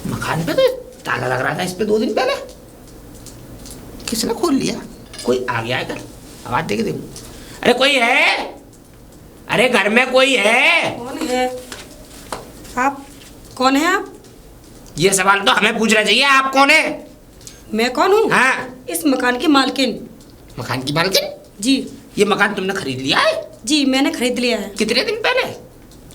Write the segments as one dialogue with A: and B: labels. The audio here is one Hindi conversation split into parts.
A: मकान पे तो ताला लग रहा था इस पे 2 दिन पहले। किसने खोल लिया? कोई आ गया है घर, आवाज देके देखो। अरे कोई है? अरे घर में कोई है?
B: कौन है आप? कौन है आप?
A: ये सवाल तो हमें पूछना चाहिए, आप कौन है?
B: मैं कौन हूँ?
A: हाँ,
B: इस मकान की मालकिन।
A: मकान की मालकिन?
B: जी
A: ये मकान तुमने खरीद लिया है?
B: जी मैंने खरीद लिया है।
A: कितने दिन पहले?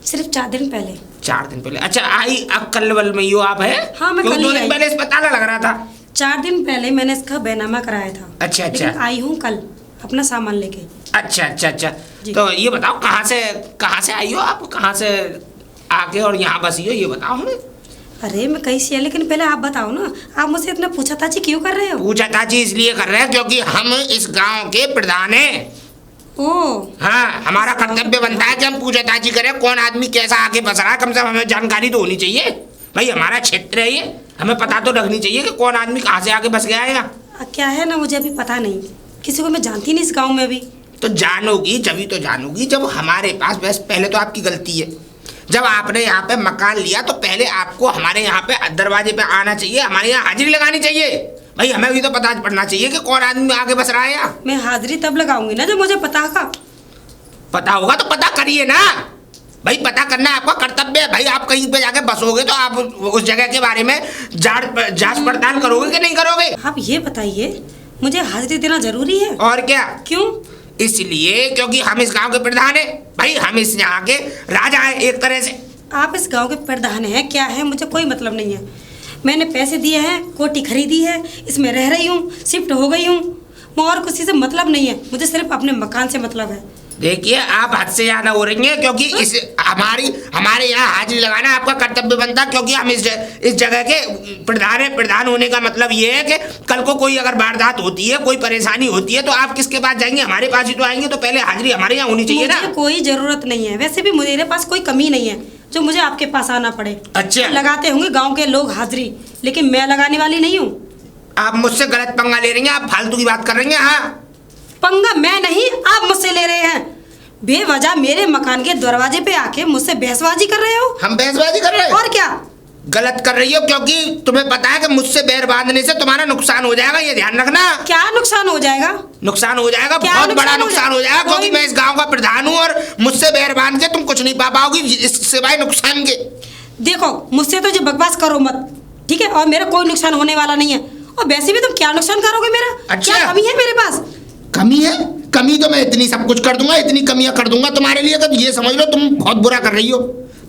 B: सिर्फ 4 दिन पहले।
A: 4 दिन पहले? अच्छा, आई अब कल बल में यो आप है?
B: हाँ, मैं कल ही
A: 2 दिन
B: आई।
A: पहले इस पर ताला लग रहा था।
B: 4 दिन पहले मैंने इसका बैनामा कराया था।
A: अच्छा अच्छा।
B: लेकिन आई हूँ कल अपना सामान लेके।
A: अच्छा अच्छा अच्छा।
B: जी।
A: तो ये बताओ कहाँ से आई हो आप? कहाँ से आके और यहाँ बसी हो, ये बताओ हमें।
B: अरे मैं कहीं से, लेकिन पहले आप बताओ ना, आप मुझसे इतना पूछताछ क्यों कर रहे हो?
A: पूछताछ इसलिए कर रहे हैं क्योंकि हम इस गांव के प्रधान हैं।
B: ओ
A: हाँ, हमारा कर्तव्य बनता है कि हम पूछताछ करें, कौन आदमी कैसा आके बस रहा है। कम से कम हमें जानकारी तो होनी चाहिए भाई, हमारा क्षेत्र है ये, हमें पता तो रखनी चाहिए कि कौन आदमी कहाँ से आके बस गया है यहाँ।
B: क्या है ना, मुझे अभी पता नहीं, किसी को मैं जानती नहीं इस गांव में अभी।
A: तो जानोगी जभी तो जानोगी जब हमारे पास, बस पहले तो आपकी गलती है, जब आपने यहाँ पे मकान लिया तो पहले आपको हमारे यहाँ पे दरवाजे पे आना चाहिए, हमारे यहाँ हाजिरी लगानी चाहिए भाई। हमें भी तो पता पड़ना चाहिए कि कौन आदमी आगे बस रहा है यहाँ।
B: मैं हाजिरी तब लगाऊंगी ना जब मुझे
A: पता होगा तो पता करिए ना भाई, पता करना आपका कर्तव्य है भाई। आप कहीं पे जाके बसोगे तो आप उस जगह के बारे में जांच पड़ताल करोगे कि नहीं करोगे?
B: आप ये बताइए, मुझे हाजिरी देना जरूरी है?
A: और क्या?
B: क्यों?
A: इसलिए क्योंकि हम इस गांव के प्रधान हैं भाई, हम इस यहाँ के राजा हैं एक तरह से।
B: आप इस गांव के प्रधान हैं क्या है, मुझे कोई मतलब नहीं है। मैंने पैसे दिए हैं, कोठी खरीदी है, इसमें रह रही हूँ, शिफ्ट हो गई हूँ, और किसी से मतलब नहीं है, मुझे सिर्फ अपने मकान से मतलब है।
A: देखिए, आप हद से ज्यादा हो रही हैं क्योंकि इस हमारे यहाँ हाजिरी लगाना आपका कर्तव्य बनता है, क्योंकि हम इस जगह के प्रधान है। प्रधान होने का मतलब ये है कि कल को कोई अगर वारदात होती है, कोई परेशानी होती है तो आप किसके पास जाएंगे? हमारे पास ही तो आएंगे। तो पहले हाजिरी हमारे यहाँ होनी चाहिए ना।
B: कोई जरूरत नहीं है, वैसे भी मेरे पास कोई कमी नहीं है जो मुझे आपके पास आना पड़े।
A: अच्छा,
B: लगाते होंगे गाँव के लोग हाजिरी, लेकिन मैं लगाने वाली नहीं हूँ।
A: आप मुझसे गलत पंगा ले रही हैं, आप फालतू की बात कर रही हैं। हाँ,
B: पंगा मैं नहीं, आप मुझसे ले रहे हैं। बेवजह मेरे मकान के दरवाजे पे आके मुझसे बहसबाजी कर रहे हो।
A: हम बहसबाजी कर रहे हैं?
B: और क्या?
A: गलत कर रही हो, क्योंकि तुम्हें पता है कि मुझसे बैर बांधने से तुम्हारा नुकसान हो जाएगा, ये ध्यान रखना।
B: क्या नुकसान हो जाएगा?
A: नुकसान हो जाएगा, बहुत बड़ा नुकसान हो जाएगा, क्योंकि मैं इस गांव का प्रधान हूँ और मुझसे बैर बांध के तुम कुछ नहीं पा पाओगी सिवाय नुकसान के।
B: देखो, मुझसे तो जो बकवास करो मत, ठीक है? और मेरा कोई नुकसान होने वाला नहीं है, और वैसे भी तुम क्या नुकसान करोगे मेरा?
A: अच्छा,
B: क्या कमी है मेरे पास?
A: कमी है? कमी तो मैं इतनी सब कुछ कर दूंगा, इतनी कमियां कर दूंगा तुम्हारे लिए कि ये समझ लो तुम बहुत बुरा कर रही हो।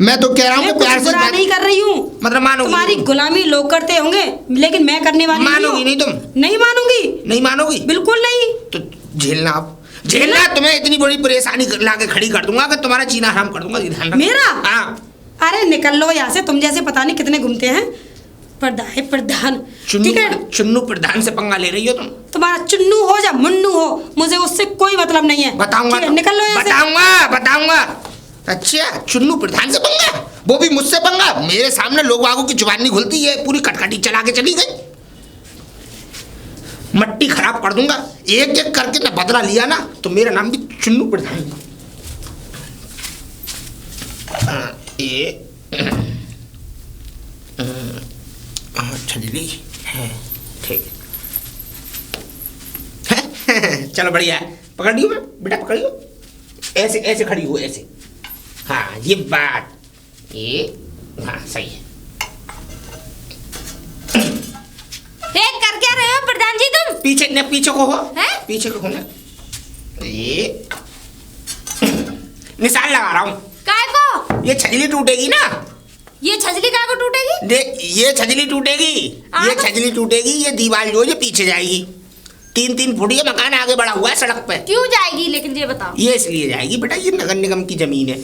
A: मैं तो कह रहा हूँ कि प्यार से
B: बुरा नहीं कर रही हूँ।
A: मतलब मानोगी?
B: तुम्हारी गुलामी लोग करते होंगे, लेकिन मैं करने वाली
A: मानोगी नहीं? तुम
B: नहीं मानूंगी।
A: नहीं मानोगी?
B: बिल्कुल नहीं।
A: तो झेलना, आप झेलना। तुम्हें इतनी बड़ी परेशानी लाके खड़ी कर दूंगा कि तुम्हारा जीना हराम कर दूंगा, ध्यान रखना।
B: मेरा?
A: हाँ।
B: अरे निकल लो यहाँ से, तुम जैसे पता नहीं कितने घूमते हैं। प्रधान, ठीक है?
A: चुन्नू प्रधान से पंगा ले रही हो तुम?
B: तुम्हारा चुन्नू हो या मुन्नू हो, मुझे उससे कोई मतलब नहीं है।
A: बताऊंगा तो,
B: निकल लो यहाँ
A: से। बताऊंगा। अच्छा, चुन्नू प्रधान से पंगा, वो भी मुझसे पंगा? मेरे सामने लोग बागों की जुबान नहीं खुलती है, पूरी कटकटी चला के चली गई। मट्टी खराब कर दूंगा, एक एक करके ना बदला लिया ना तो मेरा नाम भी चुन्नू प्रधान। छजली है, ठीक है। चलो बढ़िया है, पकड़ लियो बेटा, पकड़ियो। ऐसे ऐसे खड़ी हो, ऐसे। हाँ, ये बात, ये हाँ सही है।
C: कर क्या रहे हो प्रधान जी तुम?
A: पीछे को हो,
C: है?
A: पीछे को हो ना। ये निशान लगा रहा हूँ।
C: काय को?
A: ये छजली टूटेगी ना।
C: ये छजली काय को टूटेगी?
A: देख, ये छजली टूटेगी, ये छजली टूटेगी, ये दीवार जो है पीछे जाएगी। 3-3 फुट ये मकान आगे बढ़ा हुआ है सड़क पे।
C: क्यों जाएगी लेकिन ये बताओ?
A: ये इसलिए जाएगी बेटा, ये नगर निगम की जमीन है,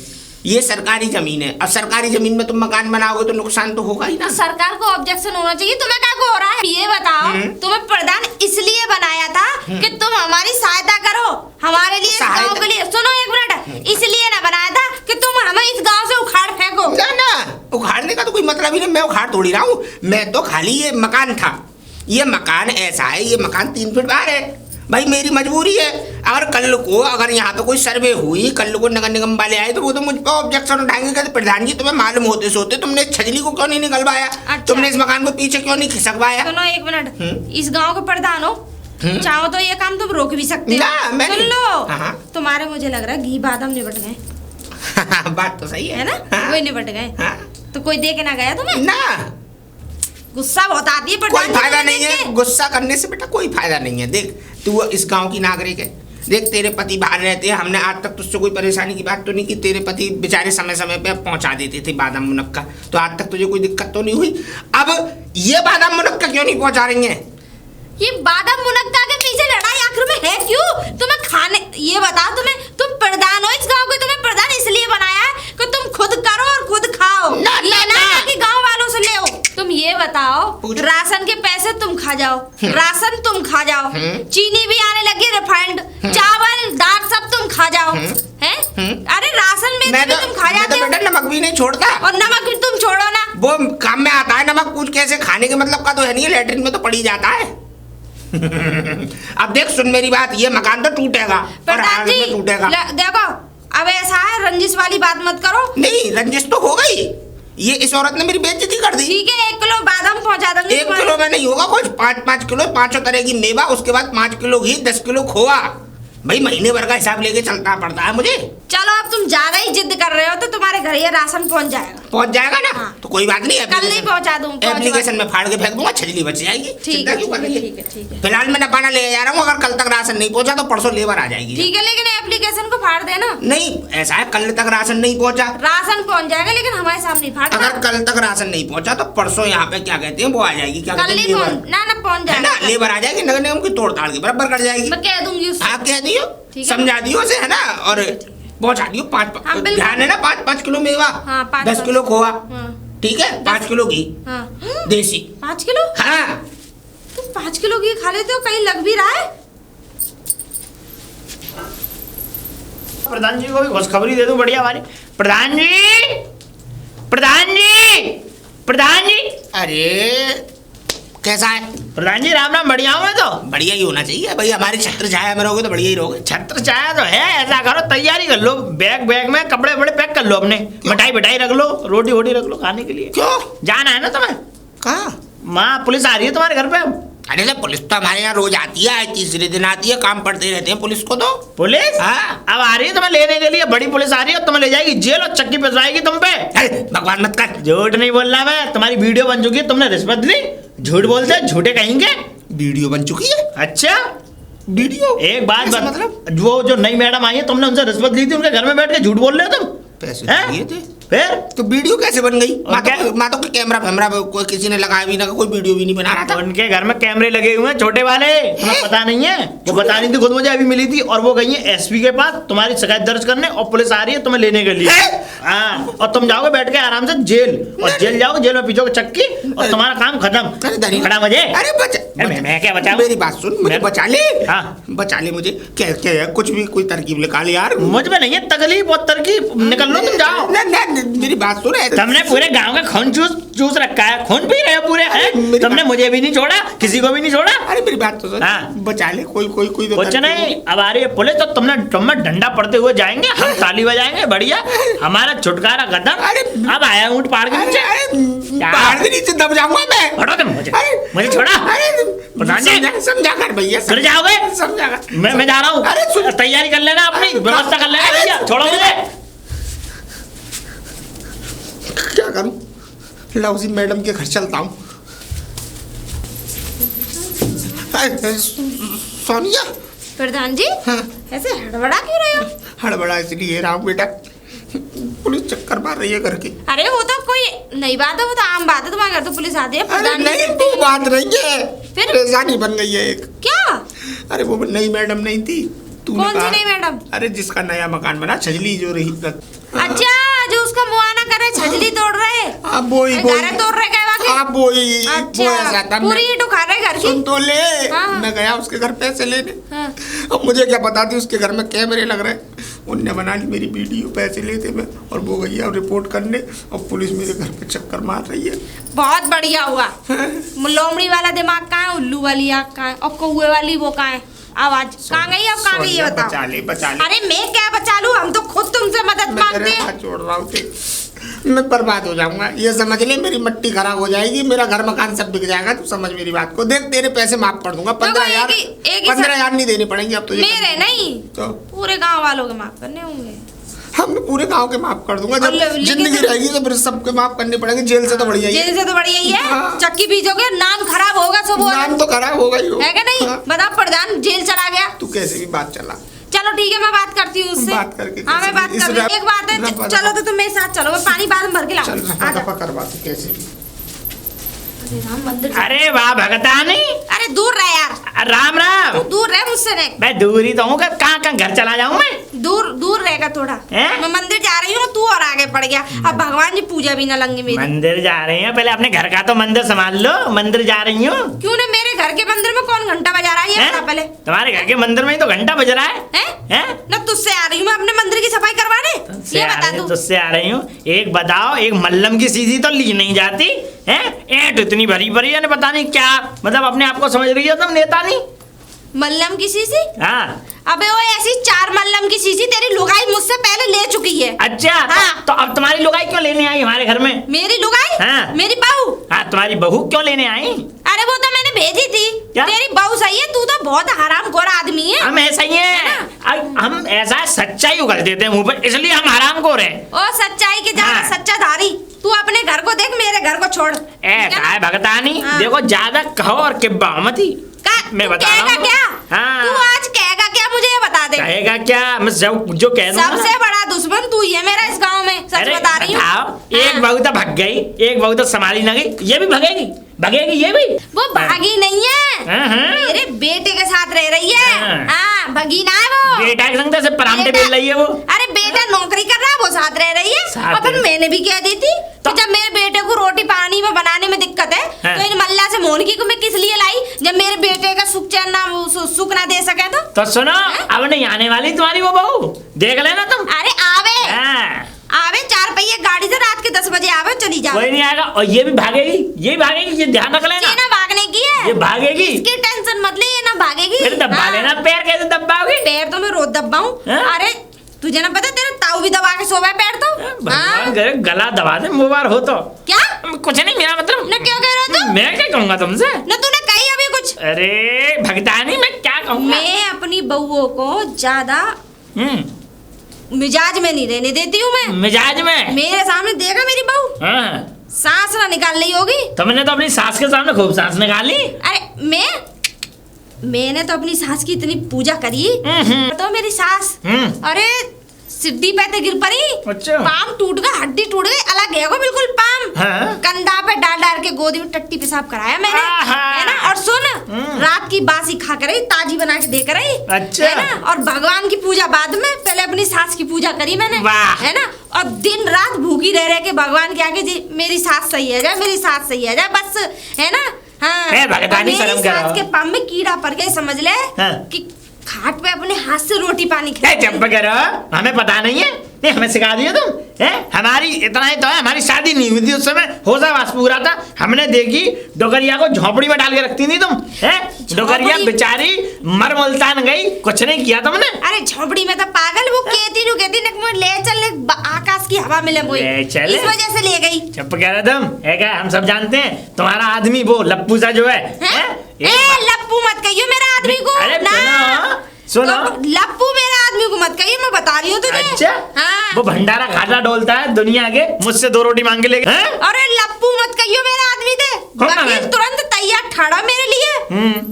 A: ये सरकारी जमीन है। अब सरकारी जमीन में तुम मकान बनाओगे तो नुकसान तो होगा ही ना।
C: सरकार को ऑब्जेक्शन होना चाहिए, तुम्हें क्या हो रहा है? ये बताओ, तुम्हें प्रधान इसलिए बनाया था कि तुम हमारी सहायता करो, हमारे लिए, गांव के लिए। सुनो एक मिनट, इसलिए ना बनाया था कि तुम हमें इस गांव से उखाड़ फेंको।
A: ना ना, उखाड़ने का तो कोई मतलब ही नहीं, मैं उखाड़ थोड़ी रहा हूँ। मैं तो खाली, ये मकान था, ये मकान ऐसा है, ये मकान 3 फीट बाहर है, भाई मेरी मजबूरी है। अगर कल को अगर यहाँ पे कोई सर्वे हुई, कल को नगर निगम वाले आए तो वो तो मुझ पर ऑब्जेक्शन उठाएंगे। कहते प्रधान जी तुम्हें मालूम होते सोते तुमने इस छजली को क्यों नहीं निकलवाया?
C: अच्छा।
A: तुमने इस मकान को पीछे क्यों नहीं खिसकवाया?
C: सुनो एक मिनट, इस गांव के प्रधान हो, चाहो तो ये काम तुम रोक भी सकते हो।
A: ना, मैं
C: सुन
A: नहीं।
C: लो,
A: हाँ।
C: तुम्हारे मुझे लग रहा है घी बादाम निबट गए।
A: बात तो सही है
C: ना?
A: हाँ।
C: वही निबट गए।
A: हाँ।
C: तो कोई देखे ना गया तुम्हें?
A: ना,
C: गुस्सा बहुत आती है
A: कोई
C: प्रधान जी
A: फायदा
C: को
A: नहीं
C: देख
A: है
C: के।
A: गुस्सा करने से बेटा, कोई फायदा नहीं है। देख तू इस गांव की नागरिक है, देख तेरे पति बाहर रहते हैं, हमने आज तक तुझसे कोई परेशानी की बात तो नहीं की। तेरे पति बेचारे समय समय पे पहुंचा देते थे बादाम मुनक्का, तो आज तक तुझे कोई दिक्कत तो नहीं हुई। अब ये बादाम मुनक्का क्यों नहीं पहुंचा रही है?
C: ये बादाम मुनक्का के पीछे लड़ाई आखिर में है क्यों? तुम्हें खाने, ये बताओ, तुम प्रधान हो इस गांव के, तुम्हें प्रधान इसलिए बनाया है कि तुम खुद करो और खुद खाओ, ये ना कि गांव वालों से ले। तुम ये बताओ, राशन के पैसे तुम खा जाओ, राशन तुम खा जाओ, चीनी भी आने लगी, रिफाइंड, चावल दाल सब तुम खा जाओ, हैं? अरे राशन में भी तुम खा जाते हो।
A: बेटा नमक भी नहीं छोड़ता,
C: और नमक भी तुम छोड़ो ना,
A: वो काम में आता है नमक। कुछ कैसे खाने के मतलब का तो है नहीं, लेटरिन में तो पड़ी जाता है। अब देख सुन मेरी बात, ये मकान तो टूटेगा और
C: प्रधान जी
A: टूटेगा।
C: देखो, अब ऐसा है, रंजिश वाली बात मत करो।
A: नहीं, रंजिश तो हो गई, ये इस औरत ने मेरी बेइज्जती कर दी।
C: ठीक है, 1 किलो बादाम पहुंचा देंगे।
A: 1 किलो में नहीं होगा, कुछ 5-5 किलो, 5 तरह की मेवा, उसके बाद 5 किलो घी, 10 किलो खोआ। भाई महीने भर का हिसाब लेके चलना पड़ता है मुझे।
C: चलो, अब तुम ज्यादा ही जिद कर रहे हो तो तुम्हारे घर ये राशन पहुंच जाएगा।
A: पहुंच जाएगा ना?
C: हाँ।
A: तो कोई बात नहीं,
C: कल नहीं पहुंचा दूं,
A: एप्लीकेशन में फाड़ के फेंक दूंगा, छजली बच जाएगी। चिंता क्यों कर रही है?
C: ठीक है।
A: फिलहाल मैं नपाना ले जा रहा हूँ, अगर कल तक राशन नहीं पहुंचा तो परसों लेबर आ जाएगी।
C: ठीक है, लेकिन एप्लीकेशन को फाड़ देना।
A: नहीं, ऐसा है कल तक राशन नहीं पहुंचा,
C: राशन पहुंच जाएगा, लेकिन हमारे सामने फाड़ना।
A: अगर कल तक राशन नहीं पहुंचा तो परसों यहाँ पे क्या कहते हैं वो आ जाएगी, क्या
C: कल
A: कहते हैं
C: नहीं
A: लेबर,
C: पहुंच, ना पहुंच
A: है ना?
C: जाएगा।
A: लेबर आ जाएगी, नगर निगम की तोड़ ताड़ के बराबर कर जाएगी।
C: मैं कह दूंगी उससे।
A: आप कह दियो,
C: ठीक है।
A: समझा दियो उसे, है ना? और पहुंचा दियो 5
C: हाँ, बिल्कुल।
A: ध्यान है ना, 5-5 किलो मेवा,
C: हाँ,
A: 10 किलो खोआ,
C: हाँ।
A: ठीक है, 5 किलो घी
C: हाँ।
A: देसी।
C: 5 किलो?
A: हाँ,
C: तुम 5 किलो घी खा लेते हो, कहीं लग भी रहा है?
D: प्रधान जी को भी खुशखबरी दे दूं बढ़िया वाली। प्रधान जी, प्रधान जी, प्रधान जी।
A: अरे कैसा है?
D: प्रधान जी राम राम, बढ़िया हूँ मैं तो।
A: बढ़िया ही होना चाहिए भाई, हमारी छत्र छाया में रहोगे तो बढ़िया ही रहोगे।
D: छत्र छाया तो है, ऐसा करो तैयारी कर लो, बैग में कपड़े बड़े पैक कर लो अपने, मिठाई रख लो, रोटी वोटी रख लो खाने के लिए।
A: क्यों?
D: जाना है ना तुम्हें?
A: कहाँ?
D: माँ पुलिस आ रही है तुम्हारे घर पे अब।
A: अरे तो पुलिस तो हमारे यहाँ रोज आती है, तीसरे दिन आती है, काम पड़ते रहते हैं पुलिस को तो।
D: पुलिस
A: हाँ।
D: अब आ रही है तुम्हें लेने के लिए, बड़ी पुलिस आ रही है, तुम्हें ले जाएगी जेल और चक्की पिसवाएगी तुम पे।
A: अरे भगवान मत कर।
D: झूठ नहीं बोल रहा मैं, तुम्हारी वीडियो बन चुकी है, तुमने रिश्वत ली, झूठ बोलते झूठे कहेंगे।
A: वीडियो बन चुकी है?
D: अच्छा,
A: वीडियो?
D: एक बात
A: ऐसा
D: मतलब, वो जो नई मैडम आई है, तुमने उनसे रिश्वत ली थी, उनके घर में बैठ के झूठ बोल रहे हो तुम?
A: पैसे
D: हैं?
A: दिए थे
D: फिर
A: तो वीडियो कैसे बन गई?
D: क्या?
A: मातो के कैमरा फैमरा कोई किसी ने लगाया भी ना, कोई वीडियो भी नहीं बना रहा था।
D: उनके घर में कैमरे लगे हुए हैं छोटे वाले, तुम्हें पता नहीं है? वो बता रही थी खुद, मुझे अभी मिली थी, और वो गई है एसपी के पास तुम्हारी शिकायत दर्ज करने, और पुलिस आ रही है तुम्हें लेने के लिए। हाँ, और तुम जाओगे बैठ के आराम से जेल, और जेल जाओगे, जेल में पीछोगे चक्की, और तुम्हारा काम खत्म। खड़ा मजे।
A: अरे
D: मैं क्या बचाऊं?
A: मेरी बात सुन, मुझे बचा ले।
D: हाँ।
A: बचा ले मुझे। क्या क्या है? कुछ भी कोई तरकीब निकाल यार।
D: मुझ में नहीं है तकलीफ और तरकीब, निकल लो तुम, जाओ।
A: मेरी बात सुन।
D: तुमने पूरे गांव का खून चूस रखा है, खून पी रहे हो पूरे, हैं? तुमने मुझे भी नहीं छोड़ा, किसी को भी नहीं छोड़ा।
A: अरे मेरी बात तो सुन।
D: हाँ।
A: बचा ले, कोई
D: कुछ नहीं, अब आ रही है पुलिस तो तुम डंडा पड़ते हुए जाएंगे, हम ताली बजाएंगे, बढ़िया हमारा छुटकारा खत्म। अब आया ऊंट पहाड़ के नीचे,
A: पहाड़ के नीचे दब जाऊंगा मैं।
D: हटो तुम, मुझे छोड़ा। प्रधान जी
A: समझा कर भैया,
D: फिर जाओगे?
A: समझा कर।
D: मैं जा रहा हूँ,
A: अरे सुन,
D: तैयारी कर लेना, अपनी व्यवस्था कर लेना भैया, छोड़ो मुझे।
A: क्या करूं? लौजी मैडम के घर चलता हूँ। सोनिया।
C: प्रधान जी,
A: हाँ।
C: ऐसे हड़बड़ा क्यों रहे हो?
A: हड़बड़ा इसलिए रहा हूँ बेटा, पुलिस चक्कर मार रही है घर की।
C: अरे वो तो कोई नई बात है, वो तो आम बात है, तुम्हारे घर तो पुलिस आती है।
A: अरे
C: प्रधान जी
A: नहीं,
C: करते
A: वो
C: हैं।
A: बात नहीं है,
C: फिर?
A: परेशानी बन गई है एक।
C: क्या?
A: अरे वो नई मैडम नहीं थी, तूने
C: कौन सी
A: कहा-
C: नई मैडम?
A: अरे जिसका नया मकान बना, छजली जो रही।
C: अच्छा, जो उसका मुआयना करे, छजली तोड़ रहे,
A: हाँ बोई
C: गारे तोड़ रहे, क्या बात है?
A: हाँ बोई
C: अच्छा, पूरी ईंट उखाड़ रहे घर की।
A: सुन तो ले।
C: हाँ।
A: मैं गया उसके घर पैसे लेने।
C: हाँ।
A: अब मुझे क्या पता थी उसके घर में कैमरे लग रहे, उनने बना ली मेरी वीडियो, पैसे लेते मैं, और वो गई है रिपोर्ट करने, और पुलिस मेरे घर पे चक्कर मार रही है।
C: बहुत बढ़िया हुआ। लोमड़ी वाला दिमाग कहाँ है, उल्लू वाली आँख कहाँ है, और कौवे वाली वो कहाँ है? आवाज कहाँ गई? अब कहाँ गई ये बताओ।
A: बचा ले।
C: अरे मैं क्या बचा लूं, हम तो खुद तुमसे मदद मांगते हैं।
A: हाथ जोड़ रहा हूँ, मैं बर्बाद हो जाऊंगा, ये समझ ले। मेरी मिट्टी खराब हो जाएगी, मेरा घर मकान सब बिक जाएगा। तू समझ मेरी बात को। देख तेरे पैसे माफ कर दूंगा, 15,000 नहीं देने पड़ेंगे अब तो।
C: मेरे नहीं
A: तो
C: पूरे गांव वालों के माफ करने होंगे।
A: हम पूरे गांव के माफ कर दूंगा। जब जिंदगी रहेगी तो फिर सबके माफ करने पड़ेंगे। जेल से तो बढ़िया ही है।
C: जेल से तो बढ़िया ही है।
A: हाँ।
C: चक्की बीजोगे नाम खराब होगा सब।
A: नाम तो खराब होगा ही
C: है क्या नहीं?
A: हाँ।
C: बता प्रधान जेल चला गया।
A: तू कैसे भी बात चला।
C: चलो ठीक है, मैं बात करती हूँ उससे।
A: बात करके
C: हाँ मैं बात कर रही हूँ। एक बात है, चलो तो तुम मेरे साथ चलो, मैं पानी बाद में भर के
A: चल
C: लाऊं।
A: दफा करवा तू कैसे भी।
C: अरे राम मंदिर।
D: अरे वाह भगतानी,
C: अरे दूर रह यार,
D: राम राम।
C: तू दूर रह मुझसे। नहीं
D: मैं दूर ही तो हूँ, कहाँ कहाँ घर चला जाऊँ मैं?
C: दूर दूर रहेगा थोड़ा।
D: हैं?
C: मैं मंदिर जा रही हूँ, तू और आगे पड़ गया। अब भगवान जी पूजा भी ना लंगी मेरी।
D: मंदिर जा रही हैं? पहले अपने घर का तो मंदिर संभाल लो। मंदिर जा रही हूँ?
C: क्यों ना? मेरे घर के मंदिर में कौन घंटा बजा रहा है ये बता पहले।
D: तुम्हारे घर के मंदिर में ही तो घंटा बज रहा है।
C: हैं? ना तुझसे आ रही हूँ मैं अपने मंदिर की सफाई करवाने। ये बता तू।
D: तुझसे आ रही हूँ। एक बताओ, एक मल्लम की सीधी तो ली नहीं जाती है? ऐंठ इतनी भरी भरी है, पता नहीं क्या, मतलब अपने आप को समझ रही हो तुम नेता नहीं?
C: मल्लम की शीशी?
D: हाँ।
C: अबे वो ऐसी 4 मल्लम की शीशी तेरी लुगाई मुझसे पहले ले चुकी है।
D: अच्छा।
C: हाँ।
D: तो अब तुम्हारी लुगाई क्यों लेने आई हमारे घर में?
C: मेरी लुगाई?
D: हाँ।
C: मेरी बहू?
D: हाँ, तुम्हारी बहू क्यों लेने आई?
C: अरे वो तो मैंने भेजी थी।
D: क्या?
C: तेरी बहू सही है, तू तो बहुत हरामखोर आदमी है।
D: हम ऐसा ही है, हम ऐसा सच्चाई उगल देते हैं मुंह पर, इसलिए हम हरामखोर हैं।
C: ओ सच्चाई के जा
D: हाँ।
C: सच्चा धारी। तू अपने घर को देख, मेरे घर को छोड़।
D: ऐसा है भगतानी।
C: हाँ।
D: देखो ज्यादा कहो और किब्बा मत ही। मैं बता रहा हूँ।
C: क्या?
D: हाँ।
C: तू आज कहेगा क्या मुझे ये बता दे।
D: कहेगा क्या? मैं जो कह दूंगा ना।
C: सबसे बड़ा दुश्मन तू ही है मेरा इस गांव में, सच
D: अरे
C: बता रही हूँ।
D: बताओ, एक बहू तो भग गई, एक बहू तो संभाली ना गई, ये भी भगेगी? भगेगी ये भी?
C: वो भागी नहीं है,
D: हाँ।
C: मेरे बेटे के साथ रह रही है।
D: हाँ।
C: हाँ भगी ना है वो।
D: बेटा के संग तो सिर्फ परामठे बेल रही है वो।
C: अरे बेटा नौकरी कर रहा है, वो साथ रह रही है।
D: साथ
C: और फिर
D: रह-
C: मैंने भी कह दी थी
D: तो-
C: कि जब मेरे बेटे को रोटी पानी में बनाने में दिक्कत है
D: हाँ।
C: तो इन मल्ला से मोहनकी को मैं किस लिए लाई, जब मेरे बेटे का सुख चैन ना सुख ना दे सके तो
D: सुनो, अब नहीं आने वाली तुम्हारी वो बहू, देख लेना तुम।
C: अरे आवे
D: हाँ।
C: आवे 4 पहिए गाड़ी से रात के 10 बजे आवे, चली जावे।
D: कोई नहीं आएगा, और ये भी भागेगी, ये भी भागेगी, ये ध्यान रख लेना।
C: ये ना भागने की है,
D: ये भागेगी।
C: इसकी टेंशन मत ले, ये ना भागेगी।
D: फिर दबा
C: हाँ।
D: लेना, पैर कैसे दबाओगे?
C: पैर तो मैं रोज दबाऊं।
D: हाँ?
C: अरे तुझे ना पता, तेरा ताऊ भी दबा के सोवा है पैर तो।
D: भगवान करे गला दबा दे, मुबार हो तो।
C: क्या
D: कुछ नहीं, मेरा मतलब।
C: ना क्या कह रहा तू?
D: मैं क्या कहूंगा तुमसे?
C: ना तूने कही अभी कुछ?
D: अरे भगतानी, मैं क्या कहूंगा?
C: मैं अपनी बहुओं को ज्यादा मिजाज में नहीं रहने देती हूँ मैं।
D: मिजाज में?
C: मेरे सामने देखा मेरी बहू
D: हाँ।
C: सांस ना निकाल रही होगी।
D: तुमने तो अपनी सास के सामने खूब सांस निकाली।
C: अरे मैंने तो अपनी सास की इतनी पूजा करी। तो मेरी सास अरे सिद्धि पे ते गिर पड़ी।
D: अच्छा।
C: पाम टूट गया, हड्डी टूट गई, अलग है वो बिल्कुल पाम।
D: हाँ?
C: कंधा पे डाल डाल के गोदी में टट्टी पेशाब कराया मैंने,
D: आहा।
C: है ना। और सुन, रात की बासी खा कर आई, ताजी बना के दे कर आई,
D: अच्छा।
C: है ना। और भगवान की पूजा बाद में, पहले अपनी सास की पूजा करी मैंने,
D: वाह।
C: है ना। और दिन रात भूखी रह रह के भगवान के आगे जी मेरी सास सही है जाए, मेरी सास सही है जाए, बस, है ना। हाँ।
D: है भगतानी,
C: और मेरी
D: शर्म करो।
C: सास के पाम में कीड़ा पड़ गया, समझ ले।
D: हाँ।
C: कि खाट पे अपने हाथ से रोटी पानी
D: चुप करो, हमें पता नहीं है। नहीं, हमें सिखा दिया तुम है? हमारी इतना ही तो है, हमारी शादी नहीं हुई थी उस समय, होशावास पूरा था। हमने देखी डोकरिया को झोपड़ी में डाल के रखती थी तुम, है? डोकरिया बेचारी मर मुल्तान गई, कुछ नहीं किया तुमने।
C: अरे झोपड़ी में तो पागल वो कहती ले चल आकाश की हवा मिले मुझे,
D: ले चले।
C: इस वजह से ले गई।
D: चुप कह रहे तुम, है क्या? हम सब जानते हैं तुम्हारा आदमी वो लप्पू सा जो है, हैं?
C: लप्पू मत कहियो मेरा आदमी को।
D: अरे
C: ना
D: सुनो,
C: तो लप्पू मेरा आदमी को मत कहियो, मैं बता रही हूँ तुझे।
D: अच्छा।
C: हाँ।
D: वो भंडारा घाटा डोलता है दुनिया के, मुझसे 2 रोटी मांग के ले गए।
C: अरे लप्पू मत कहियो मेरा आदमी थे। वकील तुरंत तैयार ठाड़ा मेरे लिए।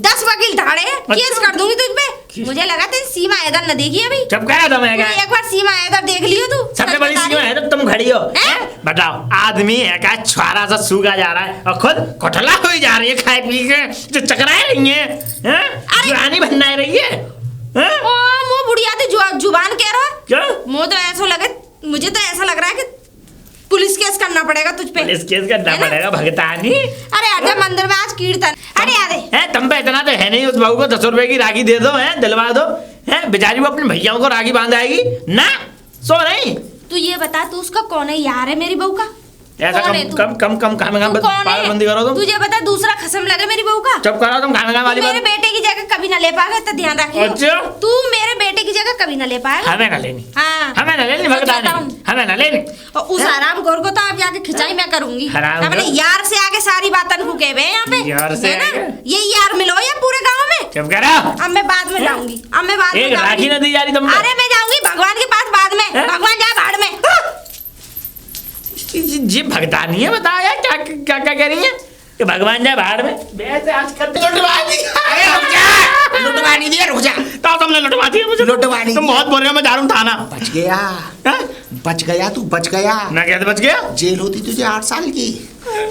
C: 10 वकील ठाड़े, केस कर दूंगी तुझ पे। मुझे लगा तेरी सीमा हैदर न देखी अभी।
D: चुप कह तुम, है क्या?
C: एक बार सीमा हैदर देख लियो तू।
D: सबसे बड़ी सीमा है तो तुम खड़ी हो। बताओ, आदमी है क्या छुआरा सा सूगा जा रहा है और खुद कोठला हुई जा रही है, खाए पी के जो चकराए रही है, जुरानी बनना रही है।
C: ओ मुंह बुढ़िया थी, जुबान कह रहा है।
D: क्या?
C: मुझे तो ऐसा लग रहा है कि पुलिस केस करना पड़ेगा तुझ पे।
D: पुलिस केस करना पड़ेगा भगतानी।
C: अरे आजा मंदिर में आज कीर्तन। अरे आदे
D: है तुम पे इतना तो है नहीं, उस बहू को 10 रुपए की राखी दे दो, है दिलवा दो, है बेचारी वो अपने भैयाओं को राखी बांध आएगी ना। सो नहीं
C: तू ये बता, तू उसका कौन है यार है मेरी बहू का?
D: ऐसा
C: कौन है तू?
D: कम खामे
C: तू कौन है?
D: पागलबंदी करो तुम।
C: तुझे पता दूसरा खसम लगे मेरी बहू का।
D: चुप करो तुम खामे वाली
C: मेरे
D: बात।
C: बेटे की जगह कभी ना ले पाएगा, तो ध्यान रखियो।
D: अच्छा।
C: तू मेरे बेटे की जगह कभी ना ले पाएगा।
D: हमें ना लेनी,
C: हाँ
D: हमें ना लेनी,
C: मैं
D: भगता
C: कहता
D: नहीं,
C: हूँ।
D: हमें ना लेनी।
C: और उस हराम खोर को तो आप जाके खिंचाई मैं करूंगी।
D: हराम
C: अपने
D: खोर?
C: यार से आगे सारी बातें को कहे हैं यहाँ पे।
D: यार से
C: है ना?
D: आगे?
C: ये यार मिलो या पूरे गांव में।
D: चुप करो।
C: अब मैं बाद में जाऊंगी, अब मैं बाद में
D: एक राखी
C: जाऊंगी।
D: न दी जा रही तुमको।
C: अरे मैं जाऊंगी भगवान के पास बाद में।
D: हैं?
C: भगवान जा भाड़ में।
D: ये भगता नहीं है, बताओ यार क्या क्या क्या कह रही है कि भगवान जाए बाहर में। वैसे आज कल
A: लुटवानी, अरे रुक जा, लुटवानी दिया, रुक जा।
D: तो तुमने लुटवा दिया मुझे।
A: लुटवानी
D: तुम बहुत बोल रहे हो, मैं जा रहा हूँ थाना।
A: बच गया,
D: हैं?
A: बच गया, तू बच गया।
D: मैं कैसे बच गया?
A: जेल होती तुझे 8 साल की,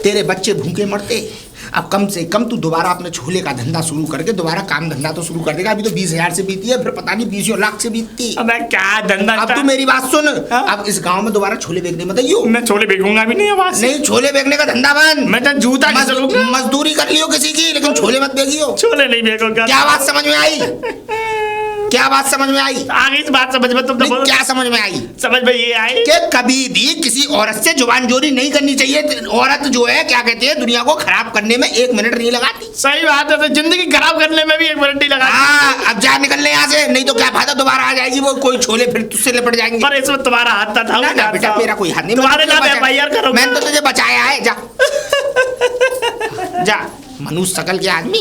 A: तेरे बच्चे भूखे मरते। अब कम से कम तू दोबारा अपने छोले का धंधा शुरू करके दोबारा काम धंधा तो शुरू कर देगा। अभी तो 20,000 से बीती है, फिर पता नहीं 20 लाख से बीतती।
D: अब मैं क्या धंधा।
A: अब तू मेरी बात सुन,
D: हाँ?
A: अब इस गांव में दोबारा छोले बेचने मत आइयो।
D: मैं छोले बेचूंगा भी नहीं आवाज
A: नहीं, छोले बेचने का धंधा बंद।
D: मैं तो जूता नहीं चलूंगा।
A: मजदूरी कर लियो किसी की, लेकिन छोले मत बेचियो।
D: छोले नहीं बेचूंगा।
A: क्या बात समझ में आई? क्या बात समझ में आई?
D: आगे इस बात समझ में तुम तो
A: नहीं,
D: बोलो।
A: क्या समझ में आई?
D: समझ में ये आई
A: कि कभी भी किसी औरत से जुबान जोरी नहीं करनी चाहिए। औरत जो है क्या कहते हैं, दुनिया को खराब करने में 1 मिनट नहीं लगाती।
D: सही बात है, तो जिंदगी खराब करने में भी 1 मिनट नहीं लगा।
A: हाँ, अब जा निकलने यहाँ से, नहीं तो क्या फायदा, दोबारा आ जाएगी वो कोई छोले, फिर तुझसे लिपट जाएंगे।
D: पर इसमें तुम्हारा हाथ था।
A: ना ना बेटा, मेरा कोई हाथ नहीं।
D: तुम्हारे नाम FIR करो।
A: मैंने तो तुझे बचाया है, जा जा। मनुष्य शकल के आदमी।